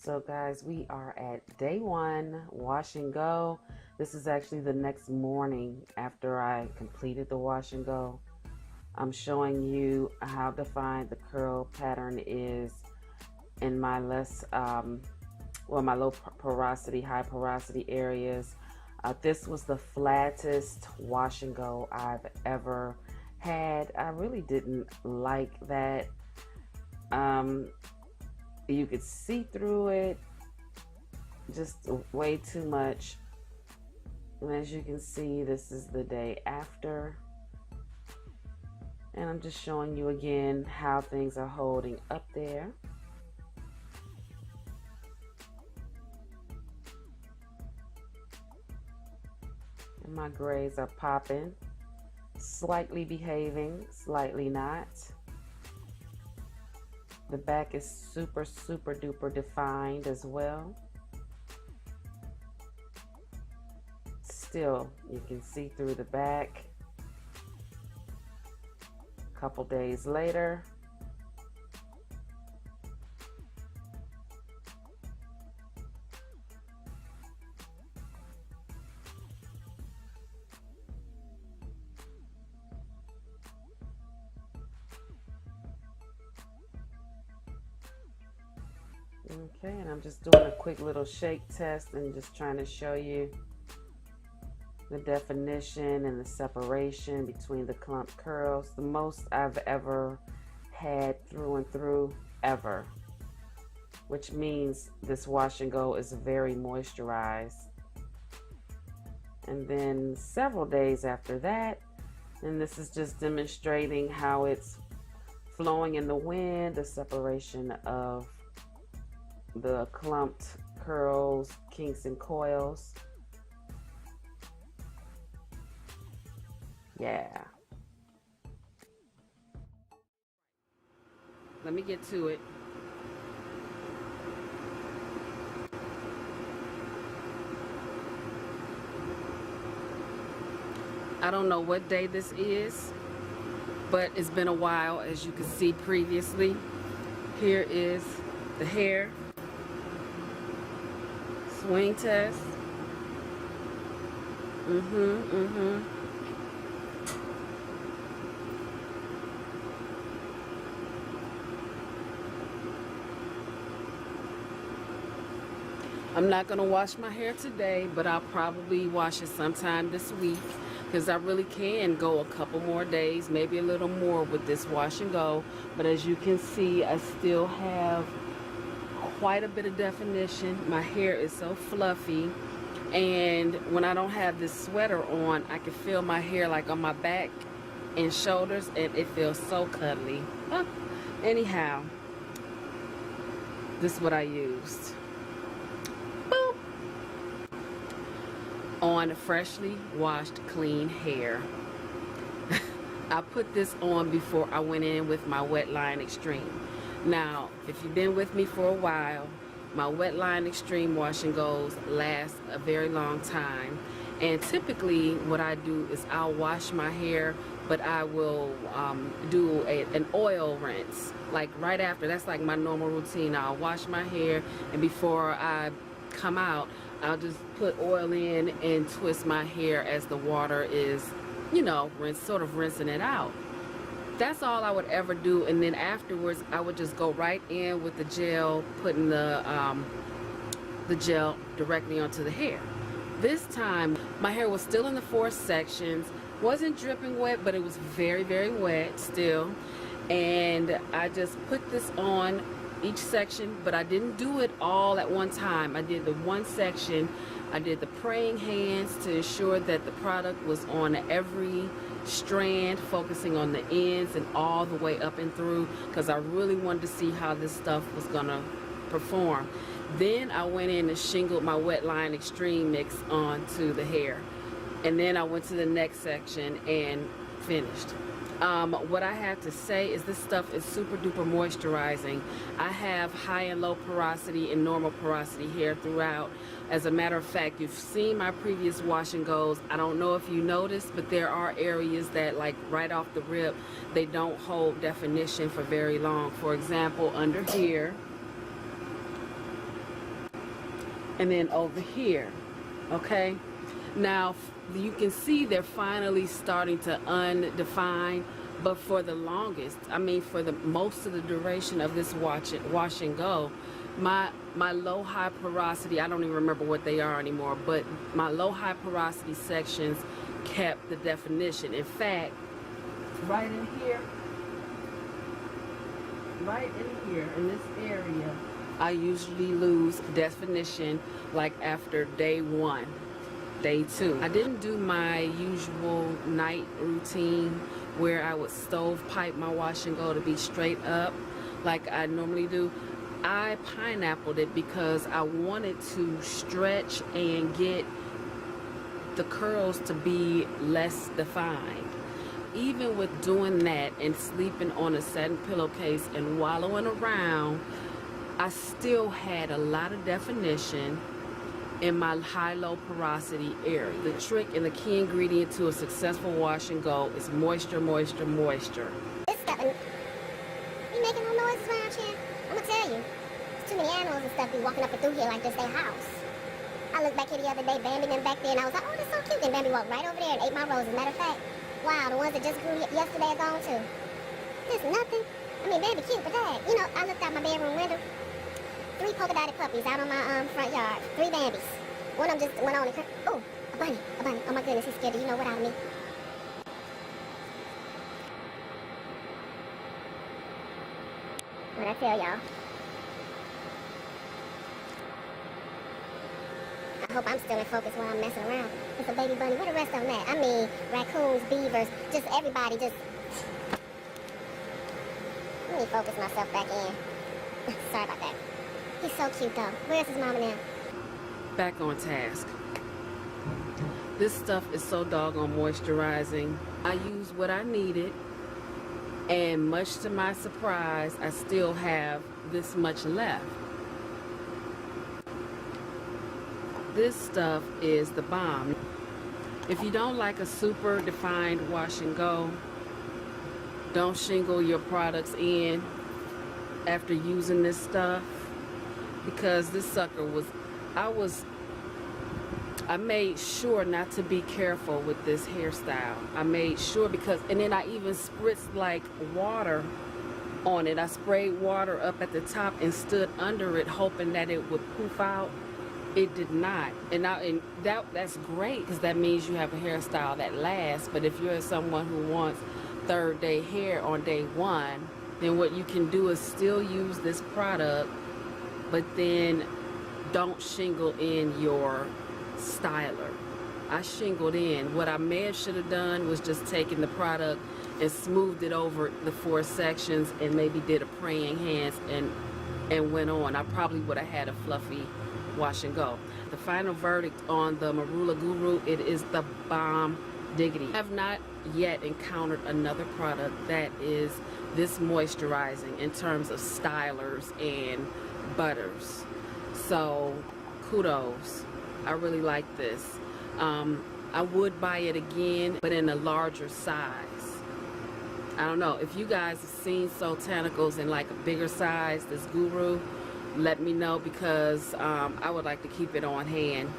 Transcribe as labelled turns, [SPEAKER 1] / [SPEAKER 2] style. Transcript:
[SPEAKER 1] So guys, we are at day one, wash and go. This is actually the next morning after I completed the wash and go. I'm showing you how defined the curl pattern is in my my low porosity, high porosity areas. This was the flattest wash and go I've ever had. I really didn't like that. You could see through it just way too much. And as you can see, this is the day after. And I'm just showing you again how things are holding up there. And my grays are popping, slightly behaving, slightly not. The back is super duper defined as well. Still, you can see through the back. A couple days later. Okay, and I'm just doing a quick little shake test and just trying to show you the definition and the separation between the clump curls. The most I've ever had through and through ever, which means this wash and go is very moisturized. And then several days after that, and this is just demonstrating how it's flowing in the wind, the separation of the clumped curls, kinks, and coils. Yeah. Let me get to it. I don't know what day this is, but it's been a while, as you can see previously. Here is the hair. Swing test. I'm not going to wash my hair today, but I'll probably wash it sometime this week because I really can go a couple more days, maybe a little more with this wash and go. But as you can see, I still have quite a bit of definition. My hair is so fluffy, and when I don't have this sweater on, I can feel my hair like on my back and shoulders, and it feels so cuddly. Anyhow, this is what I used. Boop. On freshly washed clean hair. I put this on before I went in with my Wetline Extreme. Now, if you've been with me for a while, my Wetline Extreme wash and goes last a very long time. And typically what I do is I'll wash my hair, but I will do an oil rinse. Like right after, that's like my normal routine. I'll wash my hair, and before I come out, I'll just put oil in and twist my hair as the water is, you know, sort of rinsing it out. That's all I would ever do, and then afterwards I would just go right in with the gel, putting the gel directly onto the hair. This time my hair was still in the 4 sections, wasn't dripping wet, but it was very wet still, and I just put this on each section, but I didn't do it all at one time. I did the one section. I did the praying hands to ensure that the product was on every strand, focusing on the ends and all the way up and through, because I really wanted to see how this stuff was gonna perform. Then I went in and shingled my Wetline Extreme mix onto the hair, and then I went to the next section and finished. What I have to say is this stuff is super duper moisturizing. I have high and low porosity and normal porosity hair throughout. As a matter of fact, you've seen my previous wash and goes. I don't know if you noticed, but there are areas that, like right off the rip, they don't hold definition for very long. For example, under here, and then over here. Okay, now you can see they're finally starting to undefine, but for the longest, I mean for the most of the duration of this wash and go, my low high porosity, I don't even remember what they are anymore, but my low high porosity sections kept the definition. In fact, right in here in this area, I usually lose definition like after day 1, day 2. I didn't do my usual night routine where I would stovepipe my wash and go to be straight up like I normally do. I pineappled it because I wanted to stretch and get the curls to be less defined. Even with doing that and sleeping on a satin pillowcase and wallowing around, I still had a lot of definition in my high-low porosity area. The trick and the key ingredient to a successful wash and go is moisture, moisture, moisture.
[SPEAKER 2] This stuff, you making no noises around here? I'm gonna tell you, there's too many animals and stuff be walking up and through here like this their house. I looked back here the other day, Bambi them back there, and I was like, oh, that's so cute. And Bambi walked right over there and ate my roses. Matter of fact, wow, the ones that just grew yesterday are gone too. There's nothing. I mean, Bambi cute, but that, you know, I looked out my bedroom window. 3 polka dotted puppies out on my front yard. 3 Bambis. One of them just went on and oh, a bunny, a bunny. Oh my goodness, he's scared. Do you know what out of me? What'd I tell y'all? I hope I'm still in focus while I'm messing around. It's a baby bunny. Where the rest of them at? I mean, raccoons, beavers, just everybody, just... Let me focus myself back in. Sorry about that. He's so cute though. Where's his mama now?
[SPEAKER 1] Back on task. This stuff is so doggone moisturizing. I used what I needed, and much to my surprise, I still have this much left. This stuff is the bomb. If you don't like a super defined wash and go, don't shingle your products in after using this stuff, because this sucker was, I made sure not to be careful with this hairstyle. I made sure because, and then I even spritzed like water on it. I sprayed water up at the top and stood under it hoping that it would poof out. It did not. And that's great, because that means you have a hairstyle that lasts. But if you're someone who wants third day hair on day 1, then what you can do is still use this product, but then don't shingle in your styler. I shingled in. What I may have should have done was just taken the product and smoothed it over the 4 sections and maybe did a praying hands and went on. I probably would have had a fluffy wash and go. The final verdict on the Marula Guru, it is the bomb diggity. I have not yet encountered another product that is this moisturizing in terms of stylers and butters. So kudos. I really like this. I would buy it again, but in a larger size. I don't know if you guys have seen Soultanicals in like a bigger size, this Guru, let me know, because I would like to keep it on hand.